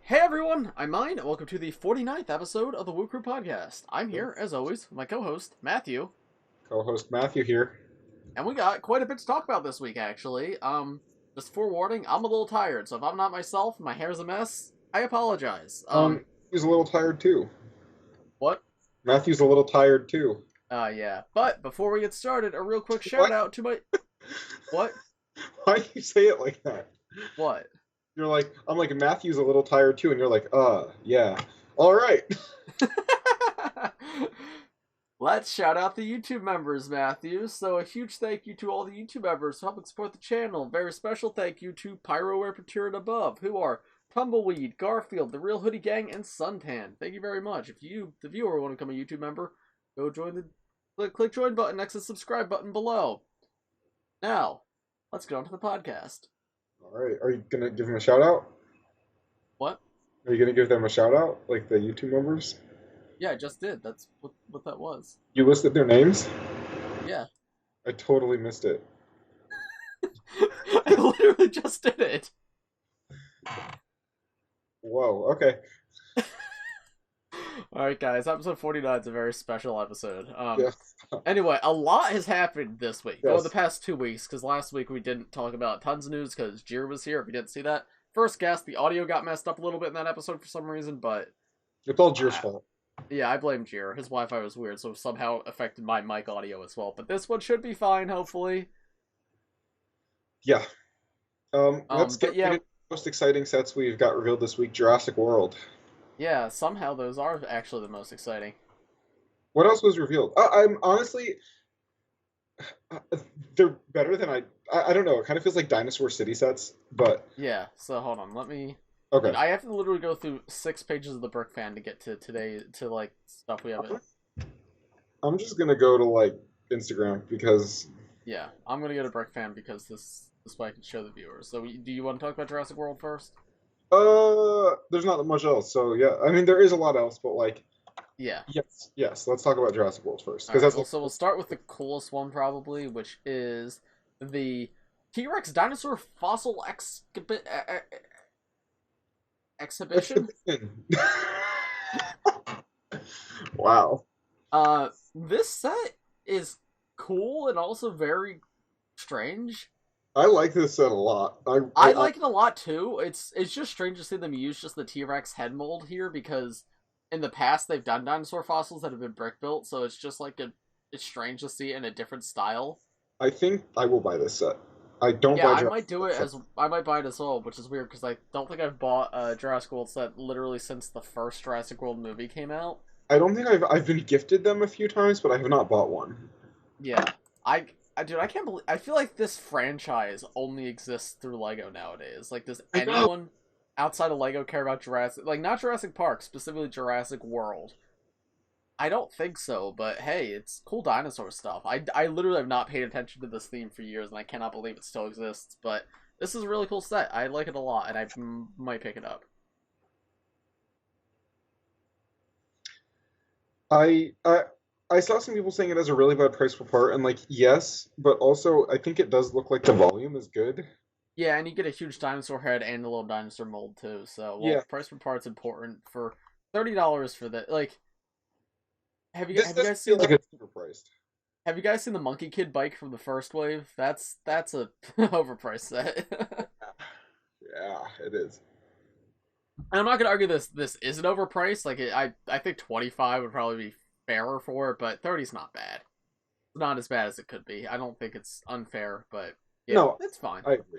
Hey everyone, I'm Mind, and welcome to the 49th episode of the Woo Crew Podcast. I'm here, as always, with my co-host, Matthew. Co-host Matthew here. And we got quite a bit to talk about this week, actually. Just forewarning, I'm a little tired, so if I'm not myself, my hair's a mess, I apologize. He's a little tired too. What? Matthew's a little tired too. Yeah. But, before we get started, a real quick shout out to my... What? Why do you say it like that? What? You're like, I'm like, Matthew's a little tired too, and you're like, yeah. Alright. Let's shout out the YouTube members, Matthew. So a huge thank you to all the YouTube members for helping support the channel. Very special thank you to Pyro, and above, who are Tumbleweed, Garfield, the Real Hoodie Gang, and Suntan. Thank you very much. If you, the viewer, want to become a YouTube member, go join the click join button next to the subscribe button below. Now, let's get on to the podcast. Alright, are you gonna give him a shout out? What? Are you gonna give them a shout out, like the YouTube members? Yeah, I just did. That's what that was. You listed their names? Yeah. I totally missed it. I literally just did it. Whoa, okay. Alright guys, episode 49 is a very special episode. Yes. Anyway, a lot has happened this week. Yes. Over the past 2 weeks, because last week we didn't talk about tons of news because Jira was here, if you didn't see that. First guess, the audio got messed up a little bit in that episode for some reason, but... It's all Jir's fault. Yeah, I blame Jira. His Wi-Fi was weird, so somehow affected my mic audio as well. But this one should be fine, hopefully. Yeah. Let's get yeah. into the most exciting sets we've got revealed this week, Jurassic World. Yeah, somehow those are actually the most exciting. What else was revealed? I'm honestly, they're better than I don't know. It kind of feels like Dinosaur City sets, but Yeah, so hold on, let me... okay. I have to literally go through 6 pages of the Brick Fan to get to today, to, like, stuff we have. I'm just gonna go to like Instagram because Yeah, I'm gonna go to Brick Fan because this way I can show the viewers. So, do you want to talk about Jurassic World first? there's not much else. So yeah, I mean there is a lot else, but like Yeah. yes. Let's talk about Jurassic World first because Alright, so we'll start with the coolest one probably, which is the T-Rex dinosaur fossil exhibition. Wow. This set is cool and also very strange. I like this set a lot. I like it a lot too. It's just strange to see them use just the T-Rex head mold here because in the past they've done dinosaur fossils that have been brick built, so it's just like it's strange to see it in a different style. I think I will buy this set. I don't Yeah, buy I might do it I might buy it as well, which is weird because I don't think I've bought a Jurassic World set literally since the first Jurassic World movie came out. I don't think I've been gifted them a few times, but I have not bought one. Yeah, dude, I can't believe. I feel like this franchise only exists through Lego nowadays. Like, does anyone outside of Lego care about Jurassic? Like, not Jurassic Park, specifically Jurassic World. I don't think so, but hey, it's cool dinosaur stuff. I literally have not paid attention to this theme for years, and I cannot believe it still exists. But this is a really cool set. I like it a lot, and I might pick it up. I saw some people saying it has a really bad price per part, and like yes, but also I think it does look like the volume is good. Yeah, and you get a huge dinosaur head and a little dinosaur mold too. So, well, Yeah. price per part's important for $30 for that. Like, have you This have you doesn't guys feel seen like it's overpriced. have you guys seen the Monkey Kid bike from the first wave? That's a overpriced set. Yeah, it is. And I'm not gonna argue this isn't overpriced. Like, I think 25 would probably be fairer for it, but 30's not bad. It's not as bad as it could be. I don't think it's unfair, but yeah, No, it's fine. I agree.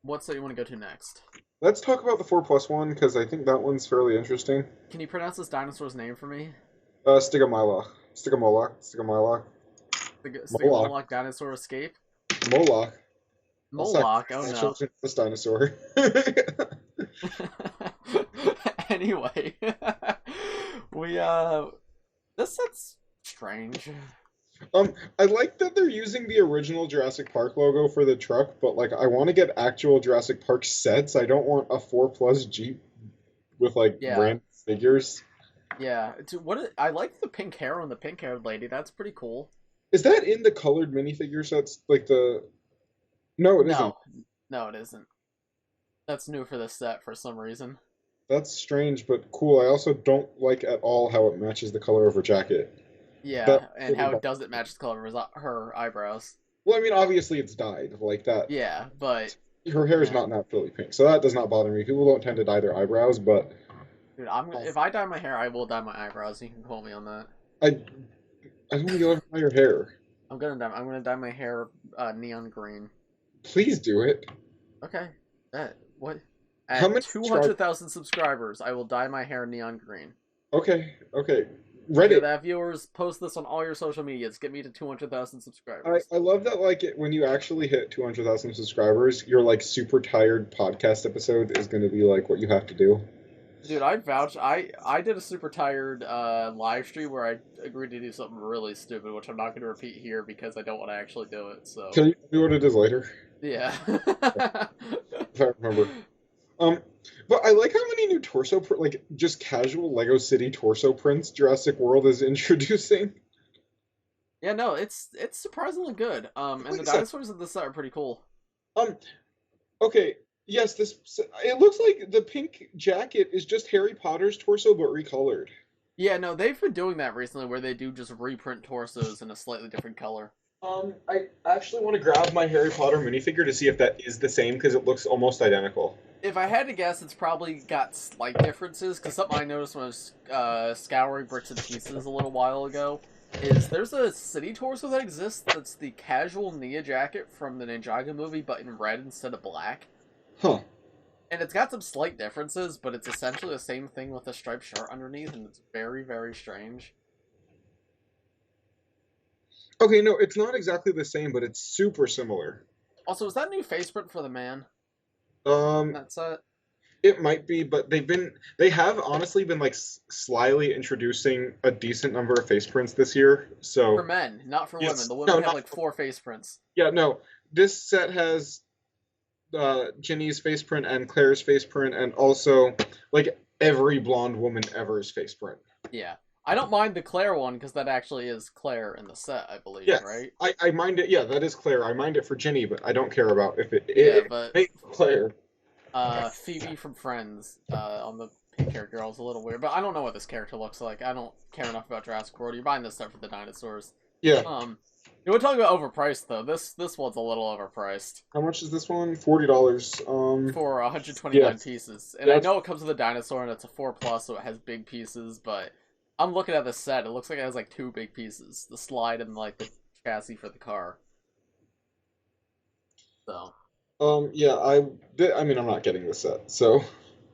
What set you want to go to next? Let's talk about the 4+1 because I think that one's fairly interesting. Can you pronounce this dinosaur's name for me? Stygomoloch. Stygomoloch dinosaur escape? Moloch. Moloch, oh no. This dinosaur. Anyway, this set's strange. I like that they're using the original Jurassic Park logo for the truck, but like I want to get actual Jurassic Park sets. I don't want a 4+ Jeep with like random figures. Yeah, I like the pink hair on the pink-haired lady. That's pretty cool. Is that in the colored minifigure sets? Like the... No, it isn't. No, it isn't. That's new for this set for some reason. That's strange, but cool. I also don't like at all how it matches the color of her jacket. Yeah, That and really how does it match the color of her eyebrows? Well, I mean, obviously it's dyed like that. Yeah, but Her hair is not naturally pink, so that does not bother me. People don't tend to dye their eyebrows, but dude, if I dye my hair, I will dye my eyebrows. You can call me on that. I I don't want to dye your hair. I'm gonna dye my hair neon green. Please do it. Okay. What? How At many 200,000 subscribers, I will dye my hair neon green. Okay. Reddit. That viewers, post this on all your social medias. Get me to 200,000 subscribers. I love that, like, when you actually hit 200,000 subscribers, your, like, super tired podcast episode is going to be, like, what you have to do. Dude, I'd vouch. I did a super tired live stream where I agreed to do something really stupid, which I'm not going to repeat here because I don't want to actually do it, so... Can you do what it is later? Yeah. If I remember. But I like how many new torso, like, just casual LEGO City torso prints Jurassic World is introducing. Yeah, no, it's surprisingly good. And the dinosaurs in this set are pretty cool. Okay, yes, it looks like the pink jacket is just Harry Potter's torso, but recolored. Yeah, no, they've been doing that recently where they do just reprint torsos in a slightly different color. I actually want to grab my Harry Potter minifigure to see if that is the same, because it looks almost identical. If I had to guess, it's probably got slight differences, because something I noticed when I was scouring Bricks and Pieces a little while ago is there's a city torso that exists that's the casual Nia jacket from the Ninjago movie, but in red instead of black. Huh. And it's got some slight differences, but it's essentially the same thing with a striped shirt underneath, and it's very, very strange. Okay, no, it's not exactly the same, but it's super similar. Also, is that a new face print for the man? That's it. It might be, but they have honestly been like slyly introducing a decent number of face prints this year. So for men, not for women. The women have like 4 face prints. Yeah, no. This set has Ginny's face print and Claire's face print, and also like every blonde woman ever's face print. Yeah. I don't mind the Claire one, because that actually is Claire in the set, I believe, yes, right? I mind it, yeah, that is Claire. I mind it for Ginny, but I don't care about if it is Claire. Phoebe from Friends, on the pink hair girl is a little weird, but I don't know what this character looks like. I don't care enough about Jurassic World. You're buying this stuff for the dinosaurs. Yeah. We're talking about overpriced, though. This one's a little overpriced. How much is this one? $40. For 129 pieces. And I know it comes with a dinosaur, and it's a 4+, so it has big pieces, but... I'm looking at the set. It looks like it has like 2 big pieces: the slide and like the chassis for the car. So. Yeah, I mean, I'm not getting this set, so.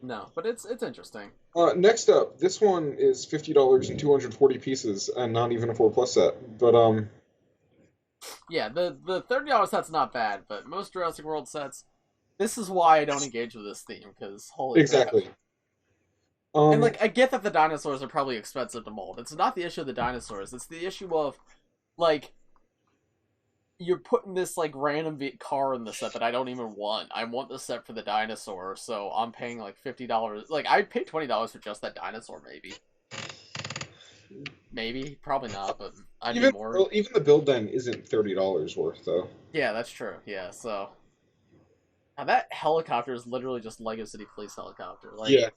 No, but it's interesting. Next up, this one is $50 and 240 pieces, and not even a 4+ set. But yeah, the $30 set's not bad, but most Jurassic World sets. This is why I don't engage with this theme, because holy exactly. crap. And, like, I get that the dinosaurs are probably expensive to mold. It's not the issue of the dinosaurs. It's the issue of, like, you're putting this, like, random car in the set that I don't even want. I want the set for the dinosaur, so I'm paying, like, $50. Like, I'd pay $20 for just that dinosaur, maybe. Maybe. Probably not, but I'd need more. Well, even the build then isn't $30 worth, though. Yeah, that's true. Yeah, so... Now, that helicopter is literally just LEGO City Police helicopter. Like, yeah.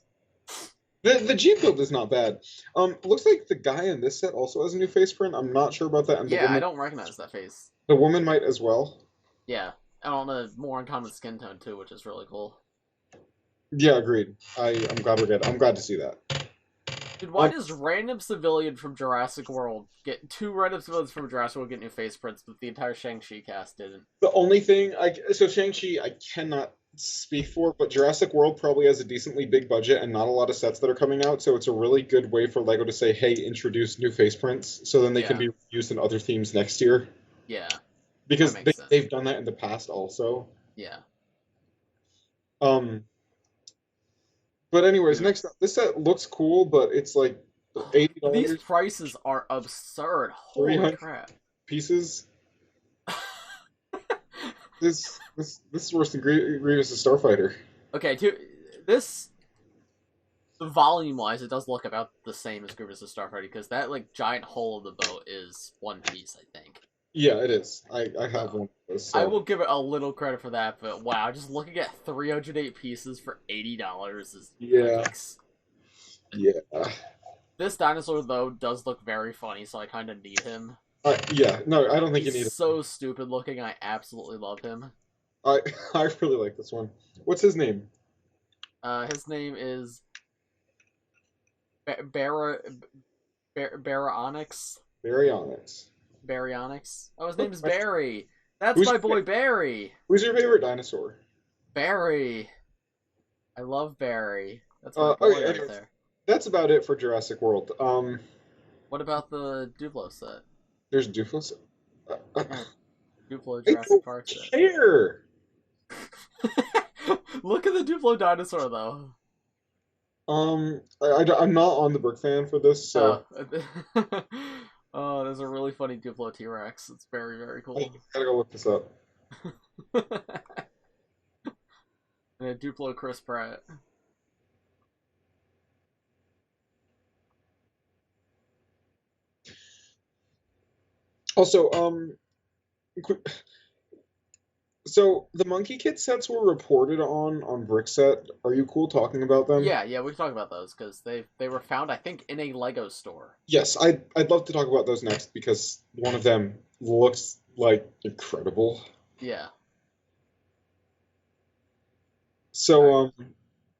The Jeep build is not bad. Looks like the guy in this set also has a new face print. I'm not sure about that. And yeah, I don't recognize that face. The woman might as well. Yeah, and on a more uncommon skin tone too, which is really cool. Yeah, agreed. I'm glad I'm glad to see that. Dude, why does random civilian from Jurassic World get 2 random civilians from Jurassic World get new face prints, but the entire Shang-Chi cast didn't? The only thing so Shang-Chi I cannot speak for, but Jurassic World probably has a decently big budget and not a lot of sets that are coming out, so it's a really good way for LEGO to say, hey, introduce new face prints, so then they can be used in other themes next year. Yeah. Because they've done that in the past also. Yeah. But anyways, next up, this set looks cool, but it's like $80. These prices are absurd. Holy crap. Pieces. This is worse than Grievous' Starfighter. Okay, this volume-wise, it does look about the same as Grievous' Starfighter, because that like giant hole of the boat is 1 piece, I think. Yeah, it is. I have one of those. I So will give it a little credit for that, but wow, just looking at 308 pieces for $80 is yeah, yikes. yeah, This dinosaur, though, does look very funny, so I kind of need him. yeah. No, I don't think you He's need it. so stupid looking, I absolutely love him. I I really like this one. What's his name? His name is Baryonyx. Baryonyx. Baryonyx. Oh, his name is Barry. That's Who's my your, boy Barry. who's your favorite dinosaur? Barry. I love Barry. That's my boy Okay, right anyways, there. that's about it for Jurassic World. What about the Duplo set? There's Doofus. Yeah, Duplo I Jurassic don't Park set. care. Look at the Duplo dinosaur, though. I'm not on the Brick fan for this, so Oh, there's a really funny Duplo T-Rex. It's very, very I cool. gotta go look this up. And a Duplo Chris Pratt. Also, so the Monkey Kid sets were reported on Brickset. Are you cool talking about them? Yeah, we can talk about those because they were found, I think, in a Lego store. Yes, I'd love to talk about those next because one of them looks like incredible. Yeah. So, Alright.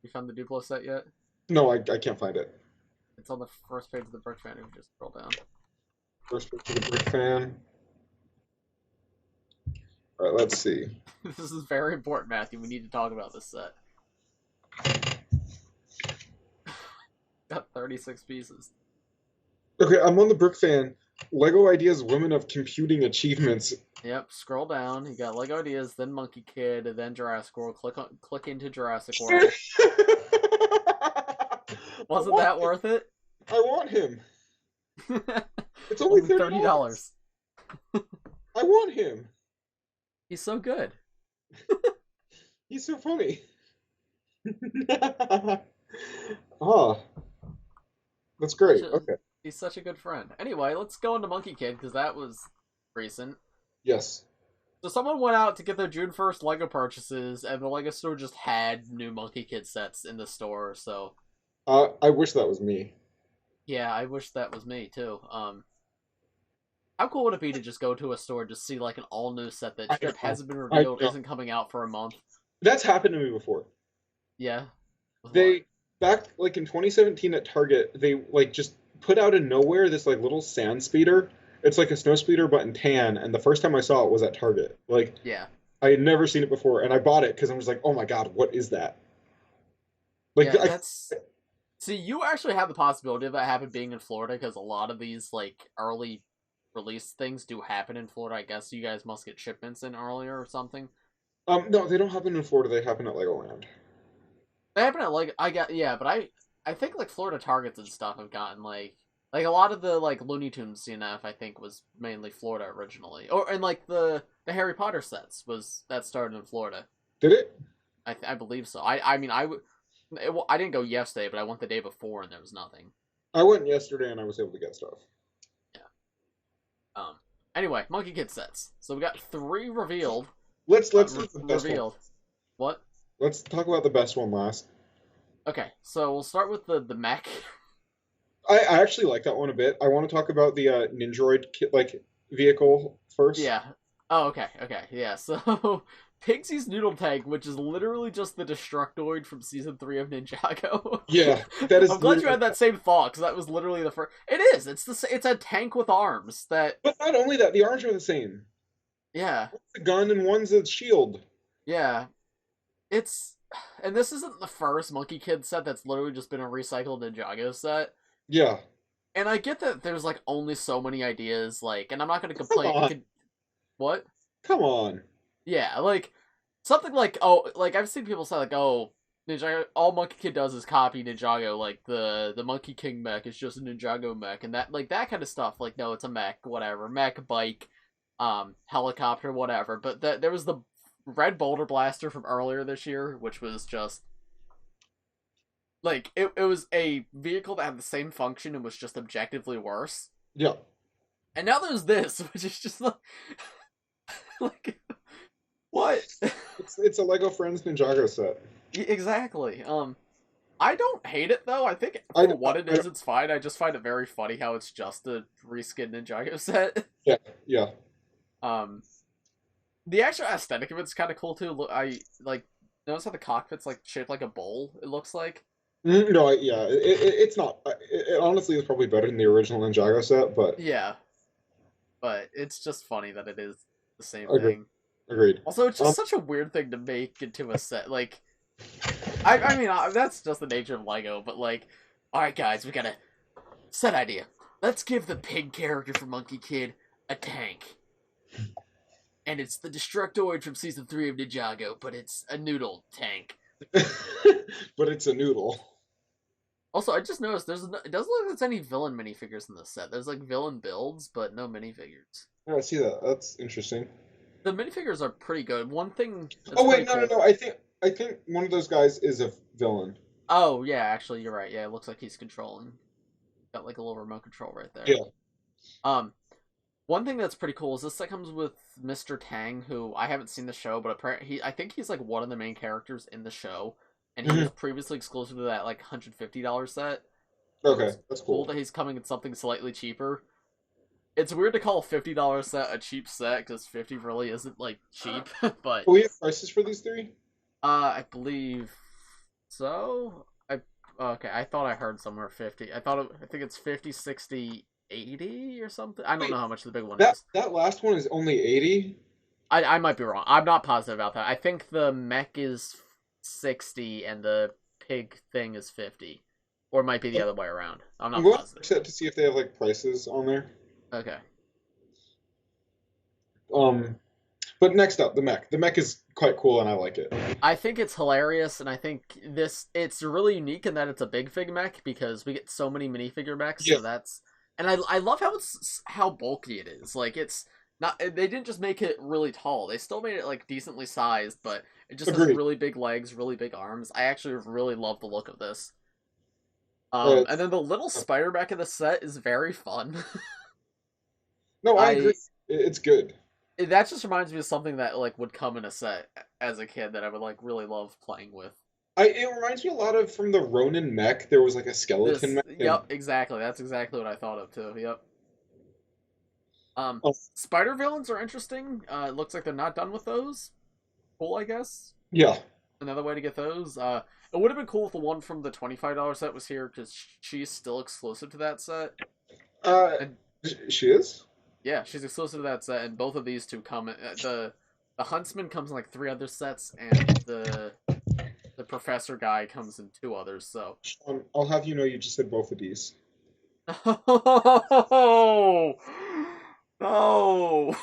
You found the Duplo set yet? no, I can't find it. It's on the first page of the Brick Fan. If you just scroll down. First picture of the Brick fan. All right, let's see. This is very important, Matthew. We need to talk about this set. Got 36 pieces. Okay, I'm on the Brick fan. Lego Ideas Women of Computing Achievements. Yep, scroll down. You got Lego Ideas, then Monkey Kid, then Jurassic World. Click into Jurassic World. Wasn't that worth it? I want him. It's only $30. I want him. He's so good. He's so funny. Oh, that's great. Okay. He's such a good friend. Anyway, let's go into Monkey Kid because that was recent. Yes. So someone went out to get their June 1st Lego purchases, and the Lego store just had new Monkey Kid sets in the store. So, I wish that was me. yeah, I wish that was me too. How cool would it be to just go to a store and just see like an all new set that hasn't been revealed, isn't coming out for a month? That's happened to me before. Yeah. They back like in 2017 at Target, they like just put out of nowhere this like little sand speeder. It's like a snow speeder but in tan, and the first time I saw it was at Target. Like, yeah, I had never seen it before, and I bought it because I was like, oh my god, what is that? Like, yeah, that's. See, you actually have the possibility of that happen being in Florida because a lot of these like early release things do happen in Florida. I guess you guys must get shipments in earlier or something. No, they don't happen in Florida. They happen at Legoland. They happen at like but I think like Florida Targets and stuff have gotten like a lot of the like Looney Tunes CNF I think was mainly Florida originally, and like the Harry Potter sets that started in Florida. Did it? I believe so. I mean I didn't go yesterday, but I went the day before and there was nothing. I went yesterday and I was able to get stuff. Yeah. Anyway, Monkey Kid sets. So we got 3 revealed. Let's the best revealed. One. What? Let's talk about the best one last. Okay, so we'll start with the Mech. I actually like that one a bit. I want to talk about the Nindroid vehicle first. Yeah. Oh, okay, yeah. So Pixies Noodle Tank, which is literally just the Destructoid from season 3 of Ninjago. Yeah, that is. I'm glad you had that same thought because that was literally the first. It is. It's a tank with arms that. But not only that, the arms are the same. Yeah. One's a gun and one's a shield. Yeah. And this isn't the first Monkey Kid set that's literally just been a recycled Ninjago set. Yeah. And I get that there's like only so many ideas, like, and I'm not gonna complain. What? Come on. Yeah, like something like like I've seen people say like Ninjago, all Monkey Kid does is copy Ninjago, like the Monkey King mech is just a Ninjago mech, and that kind of stuff. Like, no, it's a mech, whatever, mech, bike, helicopter, whatever. But there was the Red Boulder Blaster from earlier this year, which was just like it was a vehicle that had the same function and was just objectively worse. Yeah. And now there's this, which is just like, like what? It's a Lego Friends Ninjago set. Exactly. I don't hate it though. I think I for what it is, it's fine. I just find it very funny how it's just a reskin Ninjago set. Yeah, yeah. The actual aesthetic of it's kind of cool too. Look, I like notice how the cockpit's like shaped like a bowl. It looks like. No, yeah, it's not. It honestly is probably better than the original Ninjago set, but Yeah, but it's just funny that it is the same agreed. thing. Agreed. Also, it's just such a weird thing to make into a set. Like, I mean, that's just the nature of Lego. But like, all right, guys, we got a set idea. Let's give the pig character from Monkey Kid a tank. And it's the Destructoid from Season 3 of Ninjago, but it's a noodle tank. But it's a noodle. Also, I just noticed it doesn't look like there's any villain minifigures in this set. There's like villain builds, but no minifigures. Yeah, I see that. That's interesting. The minifigures are pretty good. One thing. Oh wait, no. I think one of those guys is a villain. Oh yeah, actually, you're right. Yeah, it looks like he's controlling. Got like a little remote control right there. Yeah. One thing that's pretty cool is this set comes with Mr. Tang, who I haven't seen the show, but apparently I think he's like one of the main characters in the show, and he was previously exclusive to that like $150 set. Okay, that's cool. That he's coming in something slightly cheaper. It's weird to call a $50 set a cheap set because 50 really isn't like cheap, but. Do we have prices for these three? I believe so. Okay, I thought I heard somewhere 50. I think it's 50, 60, 80 or something. I don't know how much the big one is. That last one is only 80? I might be wrong. I'm not positive about that. I think the mech is 60 and the pig thing is 50. Or it might be the other way around. I'm not positive. To see if they have like prices on there. Okay. But next up, the mech. The mech is quite cool and I like it. I think it's hilarious, and I think it's really unique in that it's a big fig mech because we get so many minifigure mechs. Yeah. So that's, and I love how bulky it is. Like it's not, they didn't just make it really tall. They still made it like decently sized, but it just has really big legs, really big arms. I actually really love the look of this. And then the little spider mech in the set is very fun. No, I agree. It's good. That just reminds me of something that like would come in a set as a kid that I would like really love playing with. It reminds me a lot of from the Ronin mech. There was like a skeleton mech. Yep, exactly. That's exactly what I thought of too. Yep. Spider villains are interesting. It looks like they're not done with those. Cool, I guess. Yeah. Another way to get those. It would have been cool if the one from the $25 set was here because she's still exclusive to that set. She is? Yeah, she's exclusive to that set, and both of these two come. The Huntsman comes in like 3 other sets, and the Professor guy comes in 2 others. So I'll have you know you just said both of these. Oh no!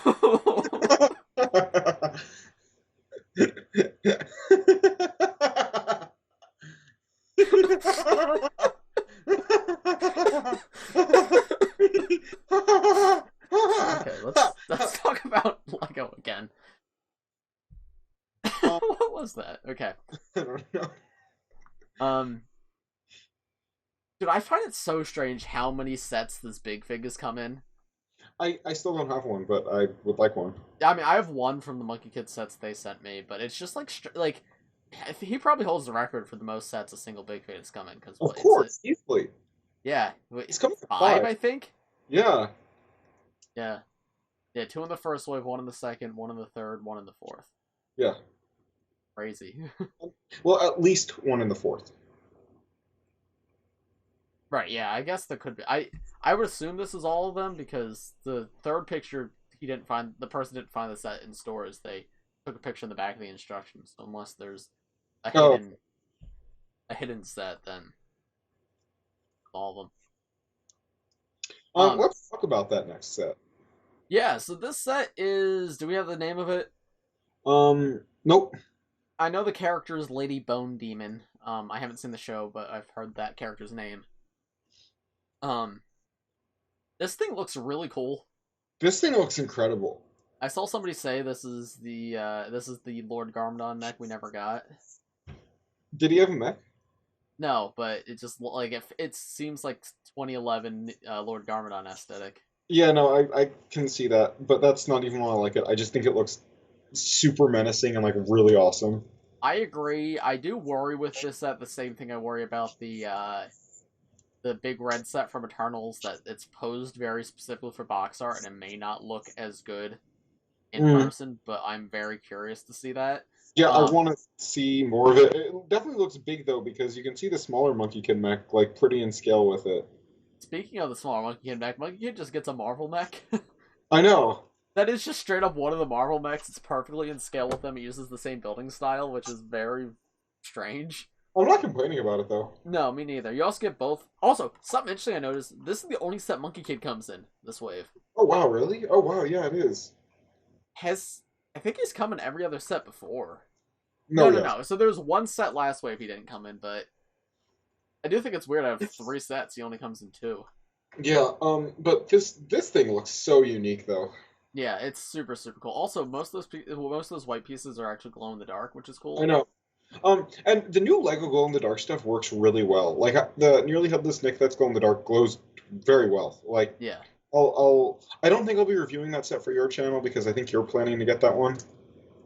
Okay, let's talk about Lego again. What was that? Okay. I don't know. Dude, I find it so strange how many sets this big fig has come in. I still don't have one, but I would like one. I mean, I have one from the Monkey Kid sets they sent me, but it's just like he probably holds the record for the most sets a single big fig has come in. Of course, easily. Yeah, he's coming 5, I think. Yeah. Yeah. 2 in the first wave, 1 in the second, 1 in the third, 1 in the fourth. Yeah. Crazy. Well, at least 1 in the fourth. Right, yeah, I guess there could be. I would assume this is all of them because the third picture the person didn't find the set in stores. They took a picture in the back of the instructions. So unless there's a hidden set, then all of them. Let's talk about that next set. Yeah, so this set is. Do we have the name of it? Nope. I know the character is Lady Bone Demon. I haven't seen the show, but I've heard that character's name. This thing looks really cool. This thing looks incredible. I saw somebody say this is the Lord Garmadon mech we never got. Did he have a mech? No, but it just like it seems like 2011 Lord Garmadon aesthetic. Yeah, no, I can see that, but that's not even why I like it. I just think it looks super menacing and like really awesome. I agree. I do worry with this set the same thing I worry about the big red set from Eternals, that it's posed very specifically for box art and it may not look as good in Mm. person, but I'm very curious to see that. Yeah, I Um, want to see more of it. It definitely looks big though because you can see the smaller Monkey Kid mech like pretty in scale with it. Speaking of the smaller Monkey Kid mech, Monkey Kid just gets a Marvel mech. I know. That is just straight up one of the Marvel mechs. It's perfectly in scale with them. It uses the same building style, which is very strange. I'm not complaining about it though. No, me neither. You also get both. Also, something interesting I noticed, this is the only set Monkey Kid comes in, this wave. Oh wow, really? Oh wow, yeah, it is. Has, I think he's come in every other set before. No, No, yes. no. So there was one set last wave he didn't come in, but I do think it's weird out of 3 sets he only comes in 2. Yeah, but this thing looks so unique though. Yeah, it's super super cool. Also, most of those white pieces are actually glow in the dark, which is I cool. know. And the new Lego glow in the dark stuff works really well. Like the nearly headless Nick that's glow in the dark glows very well. Like Yeah. I don't think I'll be reviewing that set for your channel because I think you're planning to get that one.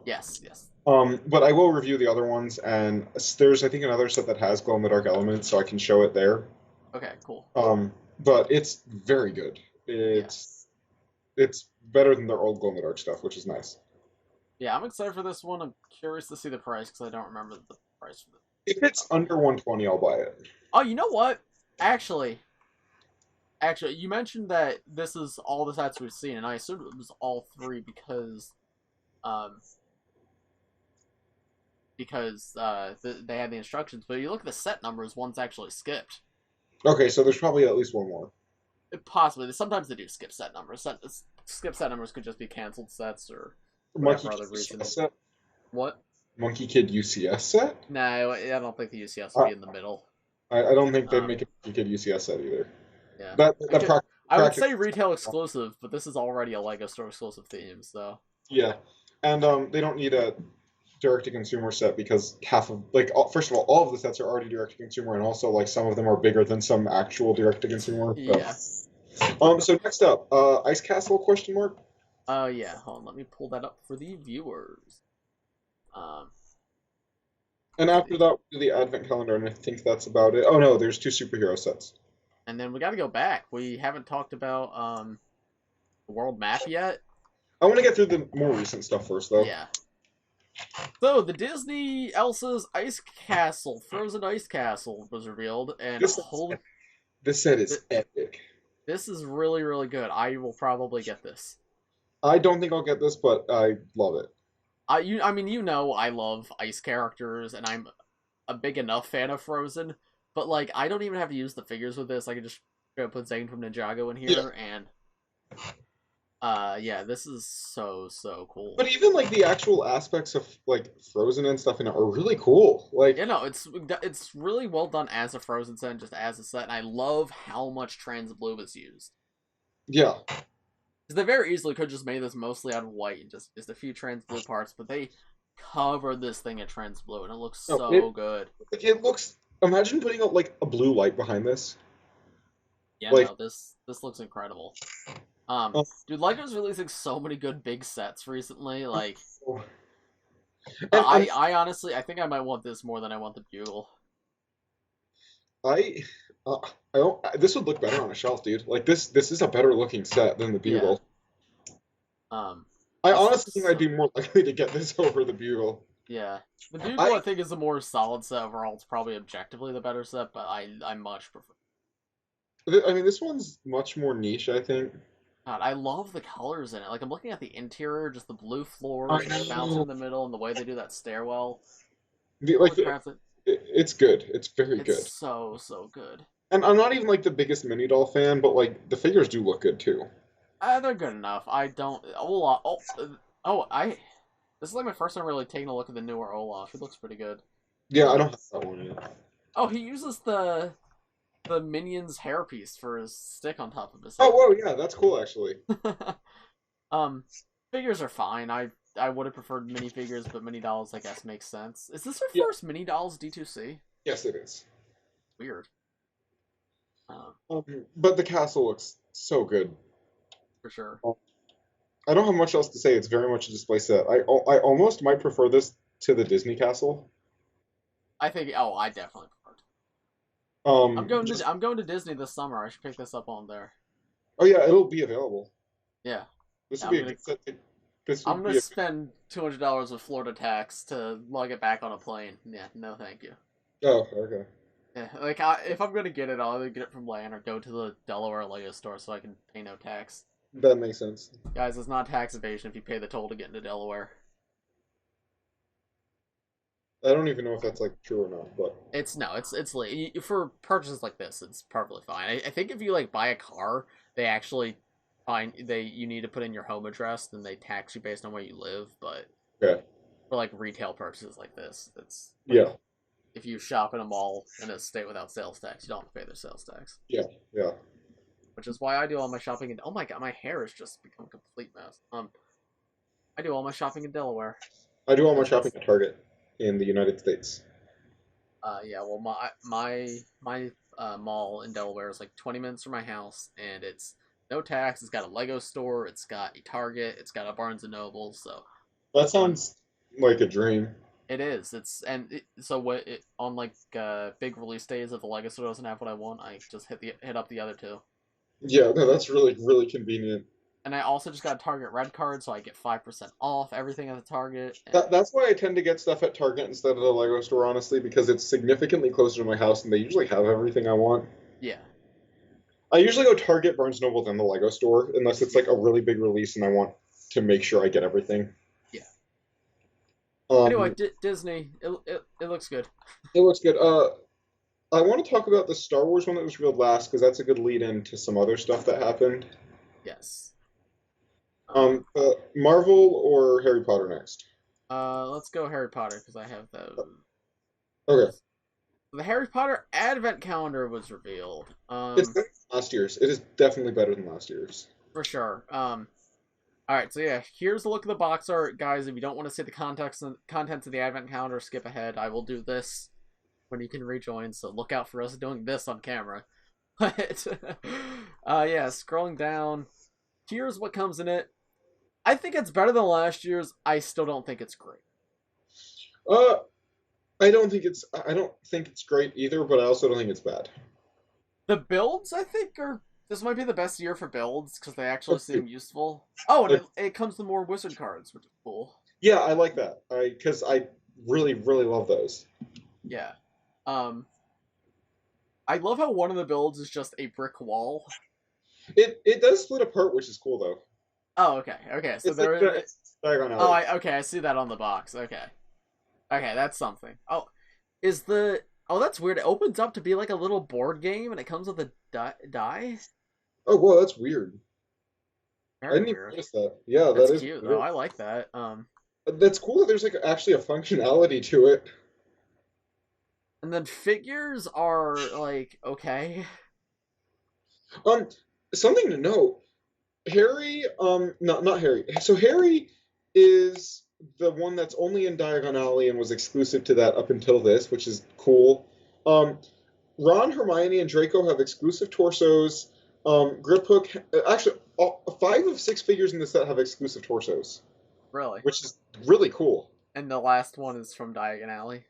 Yes, yes. But I will review the other ones, and there's I think another set that has glow in the dark elements, so I can show it there. Okay, cool. But it's very good. Yeah. It's better than their old glow in the dark stuff, which is nice. Yeah, I'm excited for this one. I'm curious to see the price because I don't remember the price for If it's under 120, I'll buy it. Oh, you know what? Actually, you mentioned that this is all the sets we've seen, and I assumed it was all 3 um, they had the instructions. But you look at the set numbers, one's actually skipped. Okay, so there's probably at least one more. Possibly. Sometimes they do skip set numbers. Skip set numbers could just be canceled sets or Monkey whatever Kid other reason. UCS set? What? Monkey Kid UCS set? No, I don't think the UCS would Uh, be in the middle. I don't think they'd Um, make a Monkey Kid UCS set either. yeah. That I would practice. say retail exclusive, but this is already a Lego store exclusive theme, so. Yeah, and they don't need a direct-to-consumer set because half of first of all of the sets are already direct-to-consumer, and also like some of them are bigger than some actual direct-to-consumer. Yeah. So next up, Ice Castle question mark. Yeah, hold on, let me pull that up for the viewers. And after that, we do the advent calendar, and I think that's about it. Oh no, there's 2 superhero sets. And then we gotta go back. We haven't talked about, the world map yet. I want to get through the more recent stuff first, though. Yeah. So, the Disney Elsa's Ice Castle, Frozen Ice Castle was revealed, and This set is epic. This is really, really good. I will probably get this. I don't think I'll get this, but I love it. I mean, you know I love ice characters, and I'm a big enough fan of Frozen, but, like, I don't even have to use the figures with this. I can just put Zane from Ninjago in here, and, yeah, this is so, so cool. But even, like, the actual aspects of, like, Frozen and stuff in it are really cool. Like, You know, it's really well done as a Frozen set, and just as a set, and I love how much trans blue is used. yeah. Because they very easily could just made this mostly out of white and just a few trans blue parts, but they covered this thing in trans blue, and it looks No, so good. Like, it looks. Imagine putting out, like, a blue light behind this. Yeah, Like, no, this looks incredible. oh, Dude, Lego's releasing so many good big sets recently. Like, oh. I honestly, I think I might want this more than I want the Bugle. I, uh, I don't. This would look better on a shelf, dude. Like this is a better looking set than the Yeah. Bugle. Um, I this honestly think looks I'd be more likely to get this over the Bugle. Yeah. The Bugle, I think, is a more solid set overall. It's probably objectively the better set, but I much prefer. I mean, this one's much more niche, I think. God, I love the colors in it. Like, I'm looking at the interior, just the blue floor, I and the fountain know. in the middle, and the way they do that stairwell. Like, Crafted. it's good. It's very It's good. so, so good. And I'm not even like the biggest mini doll fan, but like the figures do look good too. They're good enough. I don't. This is like my first time really taking a look at the newer Olaf. He looks pretty good. Yeah, I don't have that one yet. Oh, he uses the minion's hairpiece for his stick on top of his head. Oh, whoa, yeah, that's cool actually. Figures are fine. I would have preferred minifigures, but mini dolls, I guess, makes sense. Is this our Yeah. first mini dolls D2C? Yes, it is. Weird. But the castle looks so good. for sure. I don't have much else to say. It's very much a display set. I almost might prefer this to the Disney Castle. I think. Oh, I definitely prefer it. I'm going to Disney this summer. I should pick this up on there. Oh yeah, it'll be available. Yeah. This Yeah, would be a good set. I'm gonna spend $200 with Florida tax to lug it back on a plane. Yeah, no, thank you. Oh, okay. Yeah, like if I'm gonna get it, I'll either get it from LAN or go to the Delaware Lego store so I can pay no tax. That makes sense. Guys, it's not tax evasion if you pay the toll to get into Delaware. I don't even know if that's like true or not, but it's for purchases like this, it's perfectly fine. I think if you like buy a car, they actually you need to put in your home address, then they tax you based on where you live. But okay. For like retail purchases like this, it's yeah. If you shop in a mall in a state without sales tax, you don't have to pay their sales tax. Yeah, yeah. Which is why I do all my shopping in. Oh my god, my hair has just become a complete mess. I do all my shopping in Delaware. I do all my shopping at Target in the United States. Yeah. Well, my mall in Delaware is like 20 minutes from my house, and it's no tax. It's got a Lego store. It's got a Target. It's got a Barnes and Noble. So that sounds like a dream. It is. On like big release days if the Lego store doesn't have what I want, I just hit up the other two. Yeah, no, that's really convenient. And I also just got a Target Red card, so I get 5% off everything at the Target. That's why I tend to get stuff at Target instead of the Lego store, honestly, because it's significantly closer to my house, and they usually have everything I want. Yeah. I usually go Target, Barnes Noble, then the Lego store, unless it's like a really big release and I want to make sure I get everything. Anyway, Disney, it looks good. It looks good. I want to talk about the Star Wars one that was revealed last, because that's a good lead-in to some other stuff that happened. Yes. Marvel or Harry Potter next? Let's go Harry Potter, because I have those. Okay. The Harry Potter Advent Calendar was revealed. It's better than last year's. It is definitely better than last year's. For sure. Alright, so yeah, here's a look at the box art. Guys, if you don't want to see the contents of the Advent Calendar, skip ahead. I will do this when you can rejoin, so look out for us doing this on camera. But, yeah, scrolling down. Here's what comes in it. I think it's better than last year's. I still don't think it's great. I don't think it's great either, but I also don't think it's bad. The builds, I think, this might be the best year for builds, because they actually seem useful. Oh, and it comes with more wizard cards, which is cool. Yeah, I like that. Because I really love those. Yeah. I love how one of the builds is just a brick wall. It does split apart, which is cool, though. Oh, okay. Okay, so I see that on the box. Okay. Okay, that's something. Oh, that's weird. It opens up to be like a little board game, and it comes with a die? Oh, whoa, that's weird. Very I didn't even notice that. Yeah, that's that is cute, weird. though. I like that. That's cool that there's like actually a functionality to it. And then figures are like okay. Something to note. Harry, not Harry. So Harry is the one that's only in Diagon Alley and was exclusive to that up until this, which is cool. Ron, Hermione, and Draco have exclusive torsos. Grip Hook, actually, 5 of 6 figures in the set have exclusive torsos. Really? Which is really cool. And the last one is from Diagon Alley?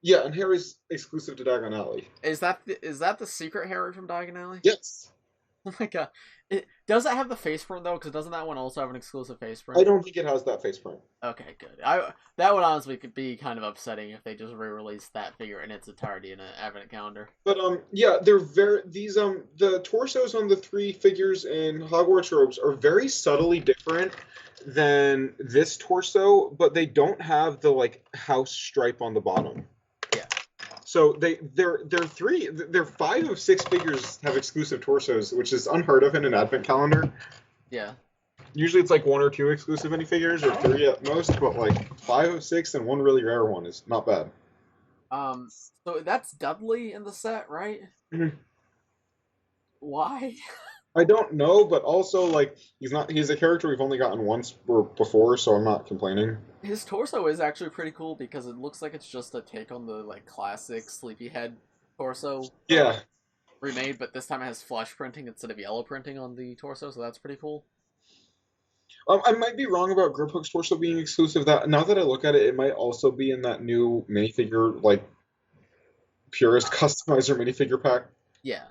Yeah, and Harry's exclusive to Diagon Alley. Is that the secret Harry from Diagon Alley? Yes. Oh my god. Does it have the face print, though? Because doesn't that one also have an exclusive face print? I don't think it has that face print. Okay, good. That would honestly could be kind of upsetting if they just re-released that figure in its entirety in an Advent Calendar. But, yeah, they're the torsos on the 3 figures in Hogwarts robes are very subtly different than this torso, but they don't have the, like, house stripe on the bottom. Yeah. So they're 5 of 6 figures have exclusive torsos, which is unheard of in an Advent Calendar. Yeah. Usually it's like 1 or 2 exclusive minifigures, or 3 at most, but like 5 of 6 and 1 really rare one is not bad. So that's Dudley in the set, right? Mm-hmm. Why? I don't know, but also like he's a character we've only gotten once before, so I'm not complaining. His torso is actually pretty cool because it looks like it's just a take on the like classic Sleepyhead torso. Yeah. remade, but this time it has flesh printing instead of yellow printing on the torso, so that's pretty cool. I might be wrong about Grip Hook's torso being exclusive. That now that I look at it, it might also be in that new minifigure, like purist customizer minifigure pack. Yeah.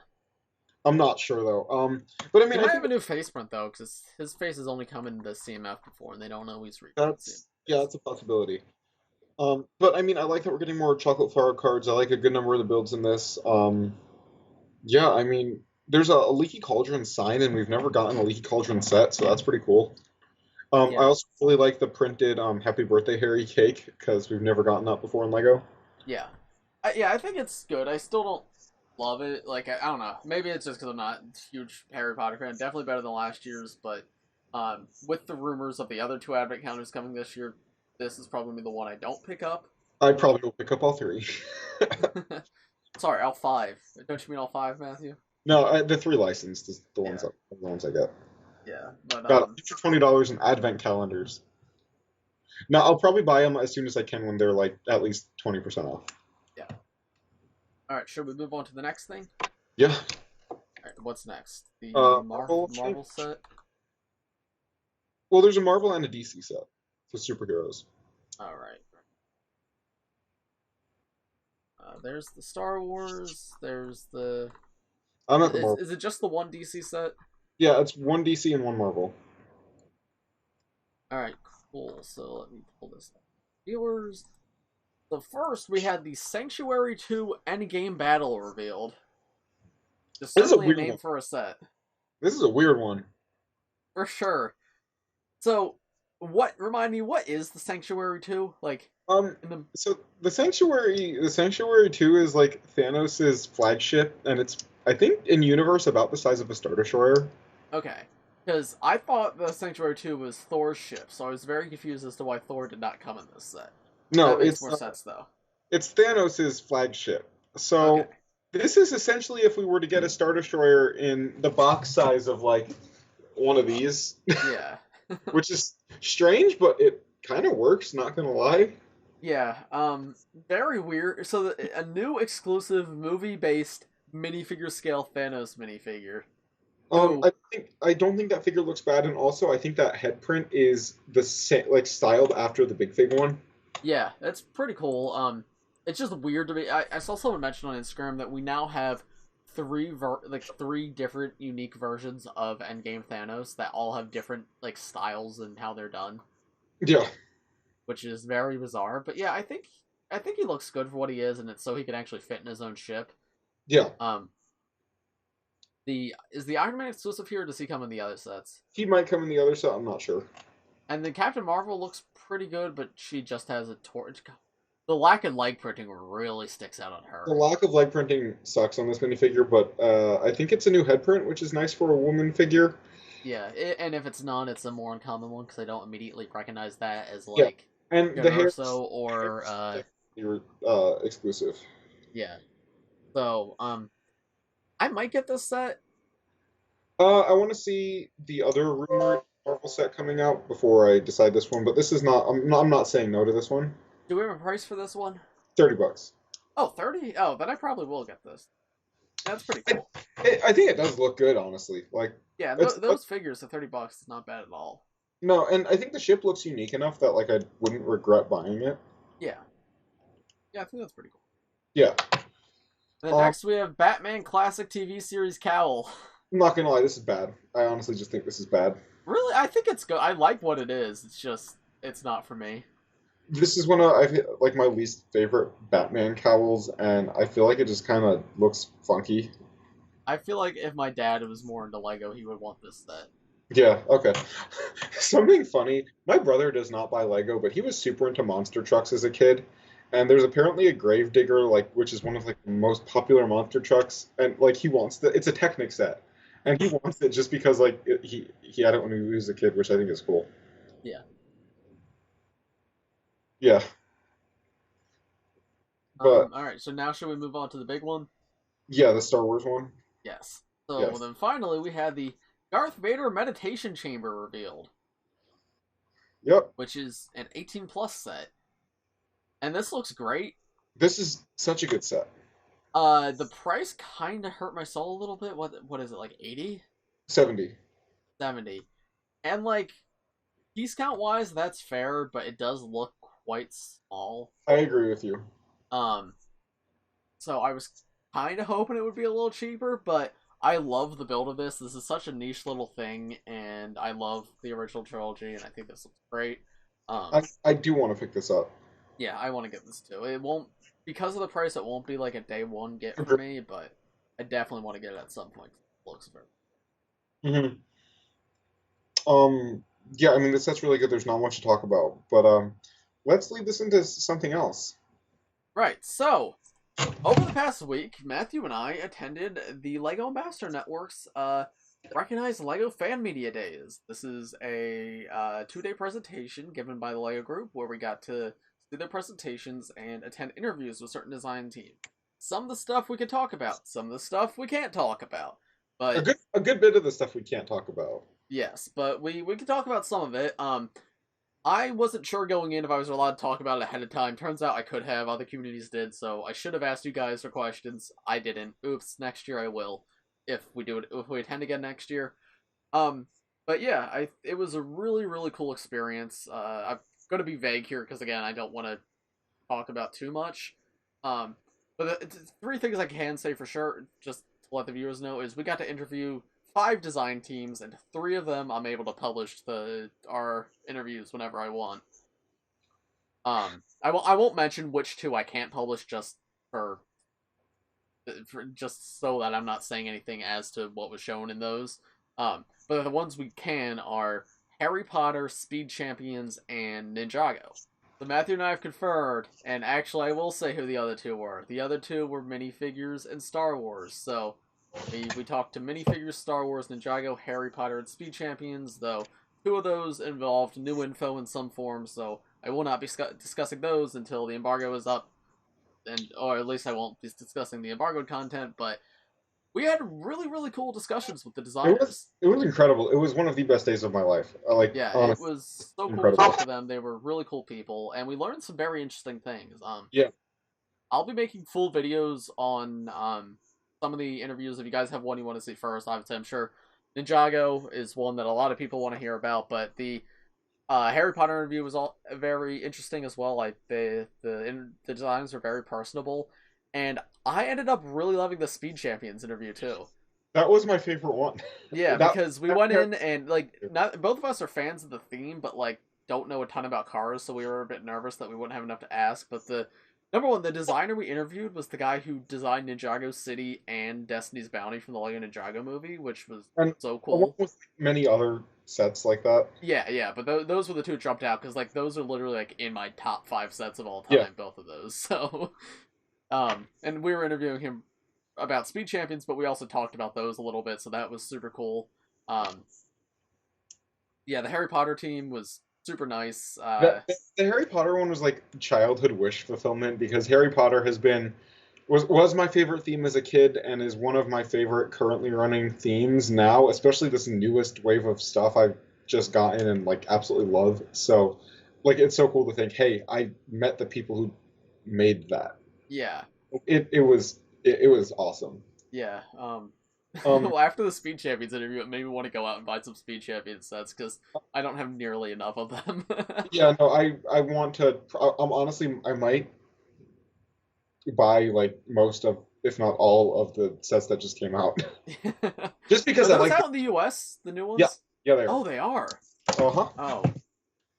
I'm not sure though. But I mean, He might have a new face print though, because his face has only come in the CMF before, and they don't always read. That's a possibility. But I mean, I like that we're getting more chocolate flower cards. I like a good number of the builds in this. Yeah, I mean, there's a Leaky Cauldron sign, and we've never gotten a Leaky Cauldron set, so that's pretty cool. I also really like the printed Happy Birthday Harry cake, because we've never gotten that before in LEGO. Yeah. I think it's good. I still don't love it. Like, I don't know. Maybe it's just because I'm not a huge Harry Potter fan. Definitely better than last year's, but with the rumors of the other 2 advent calendars coming this year, this is probably the one I don't pick up. I probably will pick up all 3. Sorry, all 5. Don't you mean all 5, Matthew? No, the 3 licensed is the ones I get. Yeah, but got for $20 in advent calendars. Now I'll probably buy them as soon as I can when they're like at least 20% off. Yeah. All right, should we move on to the next thing? Yeah. All right, what's next? The Marvel set. Well, there's a Marvel and a DC set for superheroes. All right. There's the Star Wars. There's the. I'm at the Marvel. Is it just the one DC set? Yeah, it's 1 DC and 1 Marvel. All right, cool. So let me pull this up. Viewers. So first, we had the Sanctuary 2 Endgame battle revealed. This is certainly a name for a set. This is a weird one. For sure. So, remind me, what is the Sanctuary 2? Like, so the Sanctuary 2 is like Thanos' flagship, and it's, I think, in universe about the size of a Star Destroyer. Okay. Because I thought the Sanctuary 2 was Thor's ship, so I was very confused as to why Thor did not come in this set. No, that makes more sense, though. It's Thanos' flagship. So, This is essentially if we were to get a Star Destroyer in the box size of, like, one of these. Yeah. Which is strange, but it kind of works, not gonna lie. Yeah, very weird. So, a new exclusive movie-based minifigure scale Thanos minifigure. I don't think that figure looks bad, and also I think that head print is the same, like styled after the Big Fig one. Yeah, that's pretty cool. It's just weird to me. I saw someone mention on Instagram that we now have 3 different unique versions of Endgame Thanos that all have different like styles and how they're done. Yeah, which is very bizarre. But yeah, I think he looks good for what he is, and it's so he can actually fit in his own ship. Yeah. Is the Iron Man exclusive here, or does he come in the other sets? He might come in the other set, I'm not sure. And then Captain Marvel looks pretty good, but she just has a torch. The lack of leg printing really sticks out on her. The lack of leg printing sucks on this minifigure, but I think it's a new head print, which is nice for a woman figure. Yeah, and if it's not, it's a more uncommon one, because I don't immediately recognize that as, like, and the hair or, exclusive. Yeah. So, I might get this set. I want to see the other rumored Marvel set coming out before I decide this one, but this is not. I'm not saying no to this one. Do we have a price for this one? $30. Oh, 30? Oh, then I probably will get this. That's pretty cool. I think it does look good, honestly. Like, yeah, those figures at $30 is not bad at all. No, and I think the ship looks unique enough that like I wouldn't regret buying it. Yeah. Yeah, I think that's pretty cool. Yeah. And then next we have Batman Classic TV Series Cowl. I'm not gonna lie, this is bad. I honestly just think this is bad. Really? I think it's good. I like what it is. It's just, it's not for me. This is one of like my least favorite Batman cowls, and I feel like it just kind of looks funky. I feel like if my dad was more into Lego, he would want this set. Yeah, okay. Something funny, my brother does not buy Lego, but he was super into monster trucks as a kid. And there's apparently a Gravedigger, like, which is one of like the most popular monster trucks, and like he wants it's a Technic set, and he wants it just because like he had it when he was a kid, which I think is cool. Yeah. Yeah. But all right, so now should we move on to the big one? Yeah, the Star Wars one. Yes. So then finally we had the Darth Vader Meditation Chamber revealed. Yep. Which is an 18+ set. And this looks great. This is such a good set. The price kind of hurt my soul a little bit. What is it, like 80? 70. 70. And like piece count wise, that's fair, but it does look quite small. I agree with you. Um, so I was kind of hoping it would be a little cheaper, but I love the build of this. This is such a niche little thing, and I love the original trilogy, and I think this looks great. I do want to pick this up. Yeah, I want to get this too. It won't, because of the price, it won't be like a day one get for me, but I definitely want to get it at some point. It looks very. Mm-hmm. Yeah, I mean, this set's really good. There's not much to talk about, but let's lead this into something else. Right, so over the past week, Matthew and I attended the LEGO Ambassador Network's recognized LEGO Fan Media Days. This is a 2-day presentation given by the LEGO Group where we got to see their presentations and attend interviews with certain design teams. Some of the stuff we could talk about, some of the stuff we can't talk about. But a good bit of the stuff we can't talk about. Yes, but we can talk about some of it. I wasn't sure going in if I was allowed to talk about it ahead of time. Turns out I could have. Other communities did, so I should have asked you guys for questions. I didn't. Oops. Next year I will, if we do it. If we attend again next year. But yeah, it was a really cool experience. I'm gonna be vague here because again I don't want to talk about too much. But the 3 things I can say for sure, just to let the viewers know, is we got to interview 5 design teams, and 3 of them I'm able to publish our interviews whenever I want. I won't mention which 2 I can't publish just for just so that I'm not saying anything as to what was shown in those. But the ones we can are Harry Potter, Speed Champions, and Ninjago. So Matthew and I have confirmed, and actually I will say who the other 2 were. The other 2 were minifigures and Star Wars, so we talked to minifigures, Star Wars, Ninjago, Harry Potter, and Speed Champions, though 2 of those involved new info in some form, so I will not be discussing those until the embargo is up, or at least I won't be discussing the embargoed content, but we had really cool discussions with the designers. It was incredible. It was one of the best days of my life. Yeah, honestly, it was so cool to talk to them. They were really cool people, and we learned some very interesting things. Yeah. I'll be making full videos on some of the interviews. If you guys have one you want to see first, obviously I'm sure Ninjago is one that a lot of people want to hear about, but the Harry Potter interview was all very interesting as well. Like the designs are very personable, and I ended up really loving the Speed Champions interview too. That was my favorite one. Yeah, because we went in and like not both of us are fans of the theme, but like don't know a ton about cars, so we were a bit nervous that we wouldn't have enough to ask. But the number one, the designer we interviewed was the guy who designed Ninjago City and Destiny's Bounty from the LEGO Ninjago movie, which was so cool. With many other sets like that. Yeah, but those were the 2 that jumped out because like those are literally like in my top 5 sets of all time. Both of those. So, and we were interviewing him about Speed Champions, but we also talked about those a little bit, so that was super cool. Yeah, the Harry Potter team was super nice. The Harry Potter one was like childhood wish fulfillment because Harry Potter was my favorite theme as a kid and is one of my favorite currently running themes now, especially this newest wave of stuff I've just gotten and like absolutely love. So like it's so cool to think, hey, I met the people who made that. Yeah. It was awesome. Yeah. Well, after the Speed Champions interview, it made me want to go out and buy some Speed Champions sets because I don't have nearly enough of them. Yeah, no, I want to. Honestly, I might buy like most of, if not all of the sets that just came out. Just because I like. Out in the U.S. The new ones. Yeah, they are. Oh, they are. Oh,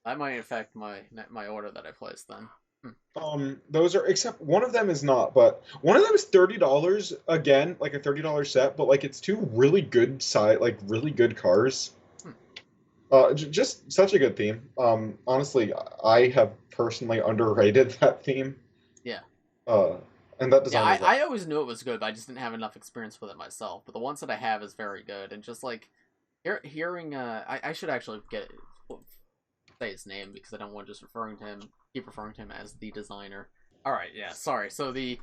that might affect my order that I placed then. Those are, except one of them is not, but one of them is $30 again, like a $30 set, but like it's 2 really good really good cars. Just such a good theme. Honestly, I have personally underrated that theme. Yeah. And that design. Yeah, I always knew it was good, but I just didn't have enough experience with it myself. But the ones that I have is very good, and just like hearing, I should actually say his name because I don't want to just keep referring to him as the designer. All right, yeah, sorry. So the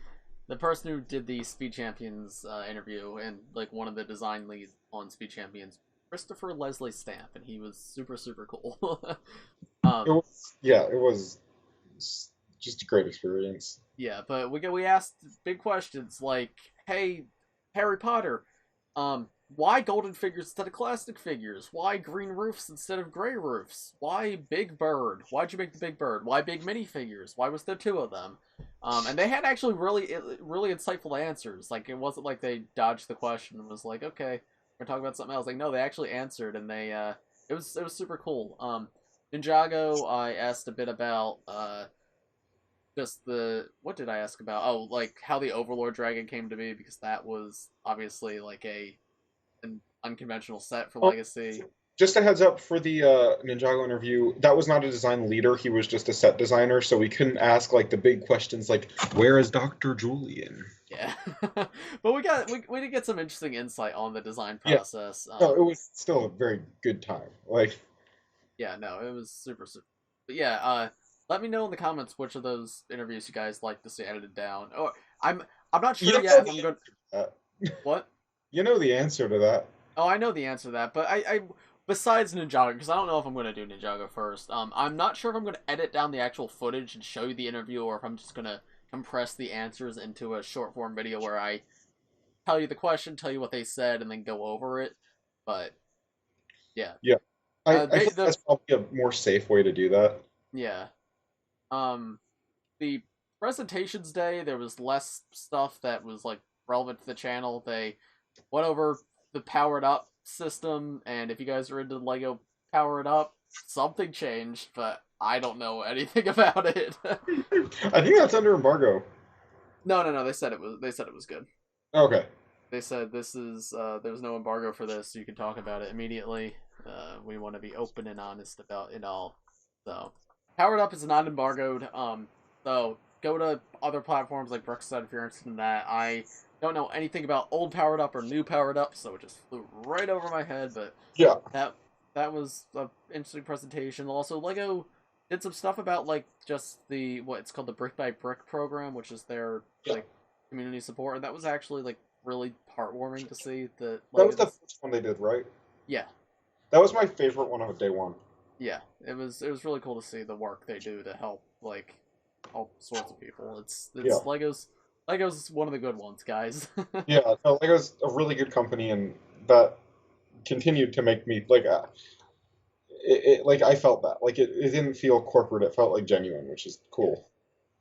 person who did the Speed Champions interview and like one of the design leads on Speed Champions, Christopher Leslie Stamp, and he was super cool. It was just a great experience. Yeah, but we asked big questions like, hey, Harry Potter, why golden figures instead of classic figures? Why green roofs instead of gray roofs? Why Big Bird? Why'd you make the Big Bird? Why big minifigures? Why was there two of them? And they had actually really insightful answers. Like, it wasn't like they dodged the question and was like, okay, we're talking about something else. Like, no, they actually answered, and it was super cool. Ninjago, I asked a bit about, just what did I ask about? Oh, like how the Overlord Dragon came to be, because that was obviously like an unconventional set for Legacy. Just a heads up for the Ninjago interview, that was not a design leader, he was just a set designer, so we couldn't ask like the big questions like, where is Dr. Julian? Yeah. But we did get some interesting insight on the design process. Yeah. No, it was still a very good time. Like, yeah, no, it was super. But yeah, let me know in the comments which of those interviews you guys like to see edited down. Or I'm not sure yet if I'm going. What? You know the answer to that. Oh, I know the answer to that, but I besides Ninjago, because I don't know if I'm going to do Ninjago first. I'm not sure if I'm going to edit down the actual footage and show you the interview, or if I'm just going to compress the answers into a short form video where I tell you the question, tell you what they said, and then go over it. But yeah, yeah, I think that's probably a more safe way to do that. Yeah. The presentations day, there was less stuff that was like relevant to the channel. They went over the powered up system, and if you guys are into Lego Powered Up, something changed, but I don't know anything about it. I think that's under embargo. No. They said it was good. Okay. They said this is there's no embargo for this, so you can talk about it immediately. We want to be open and honest about it all. So Powered Up is not embargoed. So go to other platforms like Brix if you're interested in that. I don't know anything about old Powered Up or new Powered Up, so it just flew right over my head. But yeah, that was an interesting presentation. Also, Lego did some stuff about like just it's called the Brick by Brick program, which is their like community support, and that was actually like really heartwarming to see. That was the first one they did, right? Yeah, that was my favorite one of day one. Yeah, it was really cool to see the work they do to help like all sorts of people. It's Lego's one of the good ones, guys. Yeah, no, Lego's a really good company, and that continued to make me like like I felt that like it didn't feel corporate, it felt like genuine, which is cool.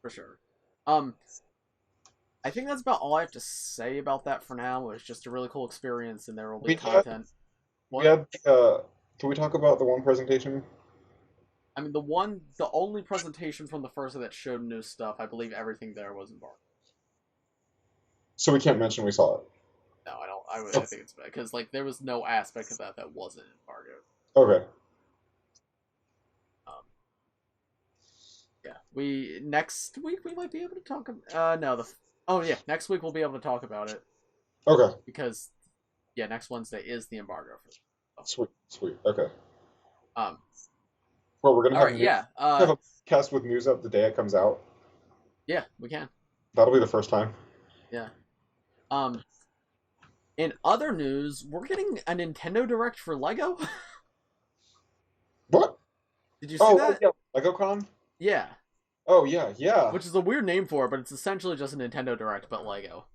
For sure. I think that's about all I have to say about that for now. It was just a really cool experience, and there will be content. Can we talk about the one presentation? I mean, the only presentation from the first that showed new stuff, I believe everything there was embargoed. So we can't mention we saw it? No, I don't. I think it's bad, because like there was no aspect of that wasn't embargoed. Okay. Yeah, next week we might be able to talk next week we'll be able to talk about it. Okay. Because next Wednesday is the embargo for Sweet. Okay. Well, we're gonna have have a podcast with news up the day it comes out. Yeah, we can. That'll be the first time. Yeah. In other news, we're getting a Nintendo Direct for Lego. What? Did you see that? Yeah. LegoCon? Yeah. Oh yeah. Which is a weird name for it, but it's essentially just a Nintendo Direct but Lego.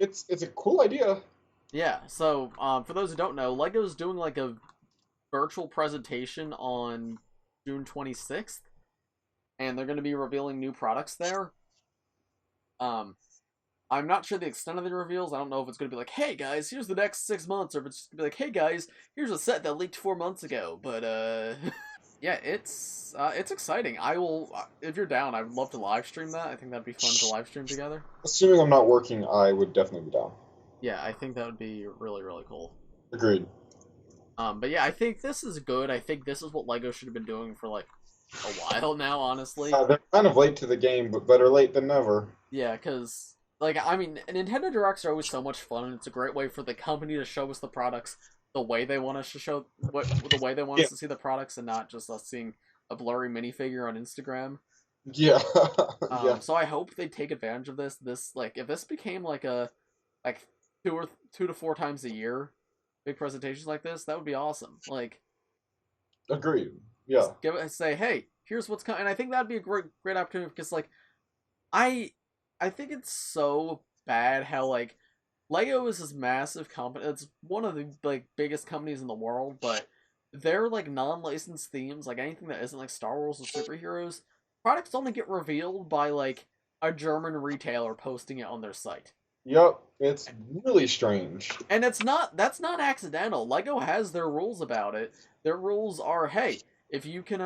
It's a cool idea. Yeah. So, for those who don't know, Lego's doing like a virtual presentation on June 26th, and they're going to be revealing new products there. I'm not sure the extent of the reveals. I don't know if it's going to be like, hey guys, here's the next 6 months, or if it's going to be like, hey guys, here's a set that leaked 4 months ago. But yeah, it's exciting. I will, if you're down, I would love to live stream that. I think that'd be fun to live stream together. Assuming I'm not working, I would definitely be down. Yeah, I think that would be really, really cool. Agreed. But yeah, I think this is good. I think this is what LEGO should have been doing for like a while now, honestly. They're kind of late to the game, but better late than never. Yeah, because like, I mean, Nintendo Directs are always so much fun, and it's a great way for the company to show us the products the way they want us to show the way they want us to see the products, and not just us seeing a blurry minifigure on Instagram. Yeah. Yeah. So I hope they take advantage of this. This like if this became like a 2 to 4 times a year, big presentations like this, that would be awesome. Like, agreed. Yeah. Say, hey, here's what's coming, and I think that'd be a great opportunity because like, I I think it's so bad how like Lego is this massive company. It's one of the like biggest companies in the world, but their like non-licensed themes, like anything that isn't like Star Wars or superheroes, products only get revealed by like a German retailer posting it on their site. Yep, it's really strange. And that's not accidental. Lego has their rules about it. Their rules are, hey, if you can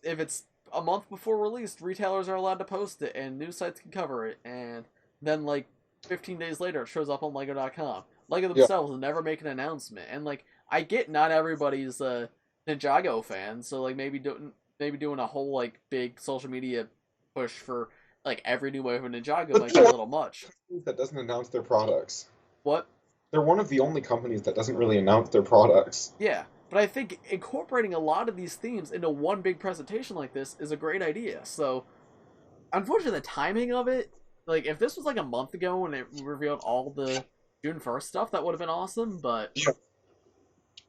if it's a month before release, retailers are allowed to post it and news sites can cover it, and then like 15 days later it shows up on lego.com. Lego themselves will never make an announcement. And like I get not everybody's Ninjago fan, so like maybe doing a whole like big social media push for like every new wave of Ninjago might be a little much. That doesn't announce their products. What? They're one of the only companies that doesn't really announce their products. Yeah, but I think incorporating a lot of these themes into one big presentation like this is a great idea. So, unfortunately, the timing of it, like if this was like a month ago and it revealed all the June 1st stuff, that would have been awesome. But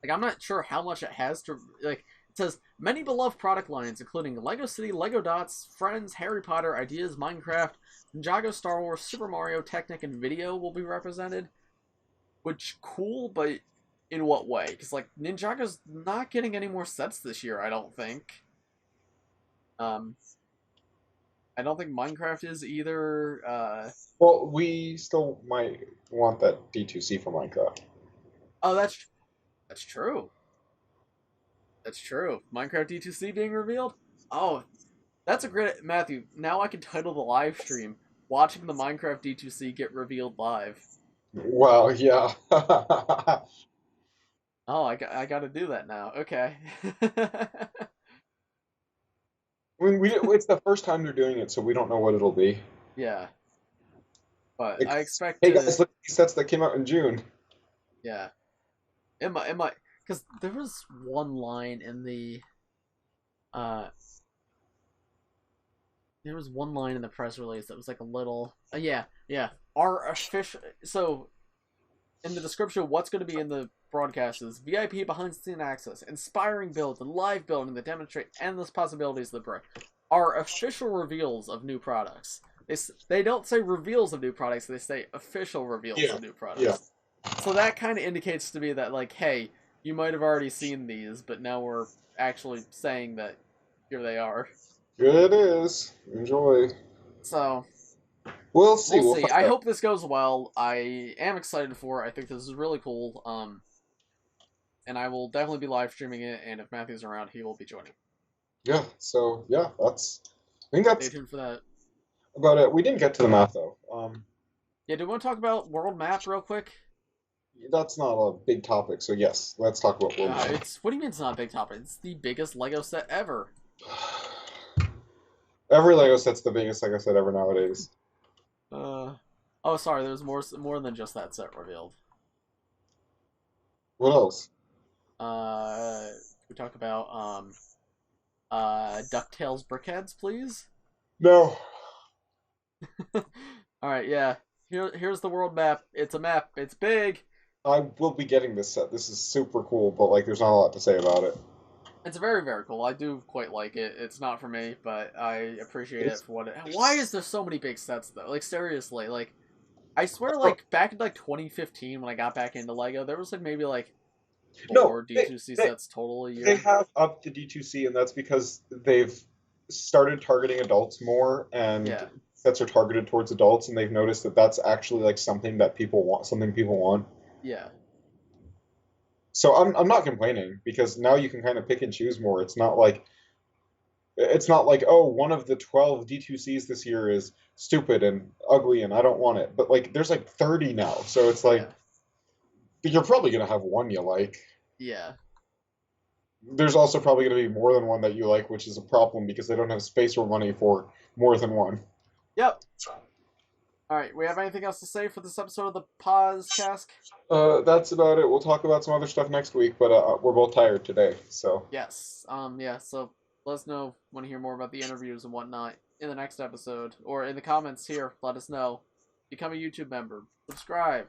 like I'm not sure how much it has to like. It says many beloved product lines, including Lego City, Lego Dots, Friends, Harry Potter, Ideas, Minecraft, Ninjago, Star Wars, Super Mario, Technic, and Video will be represented. Which, cool, but in what way? Because, like, Ninjago's not getting any more sets this year, I don't think. I don't think Minecraft is either. Well, we still might want that D2C for Minecraft. Oh, that's true. That's true. Minecraft D2C being revealed? Oh, that's a great... Matthew, now I can title the live stream, Watching the Minecraft D2C Get Revealed Live. Well, yeah. Oh, I got to do that now. Okay. I mean, it's the first time they're doing it, so we don't know what it'll be. Yeah. But I expect Hey guys, look at these sets that came out in June. Yeah. It might... Because there was one line in the... There was one line in the press release that was like a little... yeah. Our official... So, in the description, what's going to be in the broadcast is VIP behind-the-scene access, inspiring builds, and live building that demonstrate endless possibilities of the brick. Our official reveals of new products. They don't say reveals of new products, they say official reveals of new products. Yeah. So that kind of indicates to me that, like, hey, you might have already seen these, but now we're actually saying that here they are. Good it is. Enjoy. So... We'll see. We'll see. I hope this goes well. I am excited for it. I think this is really cool. And I will definitely be live streaming it. And if Matthew's around, he will be joining. Yeah. So yeah, I think that's. Stay tuned for that. About it. We didn't get to the map though. Yeah. Do we want to talk about world map real quick? That's not a big topic. So yes, let's talk about world map. What do you mean it's not a big topic? It's the biggest Lego set ever. Every Lego set's the biggest Lego set ever nowadays. Oh, sorry. There's more than just that set revealed. What else? We talk about Ducktales Brickheadz, please. No. All right, yeah. Here's the world map. It's a map. It's big. I will be getting this set. This is super cool, but like, there's not a lot to say about it. It's very, very cool. I do quite like it. It's not for me, but I appreciate it for what it... Why is there so many big sets, though? Like, seriously, like... I swear, like, back in, like, 2015, when I got back into LEGO, there was, like, maybe, like, 4 D2C sets total a year. They have upped the D2C, and that's because they've started targeting adults more, and sets are targeted towards adults, and they've noticed that that's actually, like, something that people want, Yeah. So I'm not complaining, because now you can kind of pick and choose more. It's not like, oh, one of the 12 D2Cs this year is stupid and ugly and I don't want it. But like, there's like 30 now, so it's like, you're probably gonna have one you like. Yeah. There's also probably gonna be more than one that you like, which is a problem because they don't have space or money for more than one. Yep. All right, we have anything else to say for this episode of the Podcast? That's about it. We'll talk about some other stuff next week, but we're both tired today, so. Yes. Yeah. So let us know when you hear more about the interviews and whatnot in the next episode, or in the comments here. Let us know. Become a YouTube member. Subscribe.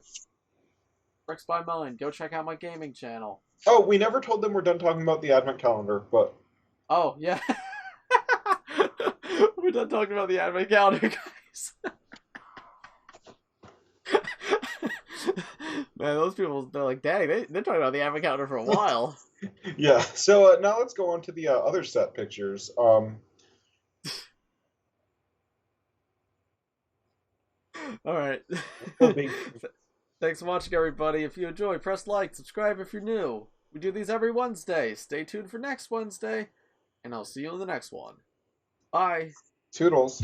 Bricks by Mind. Go check out my gaming channel. Oh, we never told them we're done talking about the Advent calendar, but. Oh yeah. We're done talking about the Advent calendar, guys. Man, those people, they're like, dang, they're talking about the advent calendar for a while. Yeah, so now let's go on to the other set pictures. Alright. Thanks for watching, everybody. If you enjoy, press like, subscribe if you're new. We do these every Wednesday. Stay tuned for next Wednesday, and I'll see you in the next one. Bye. Toodles.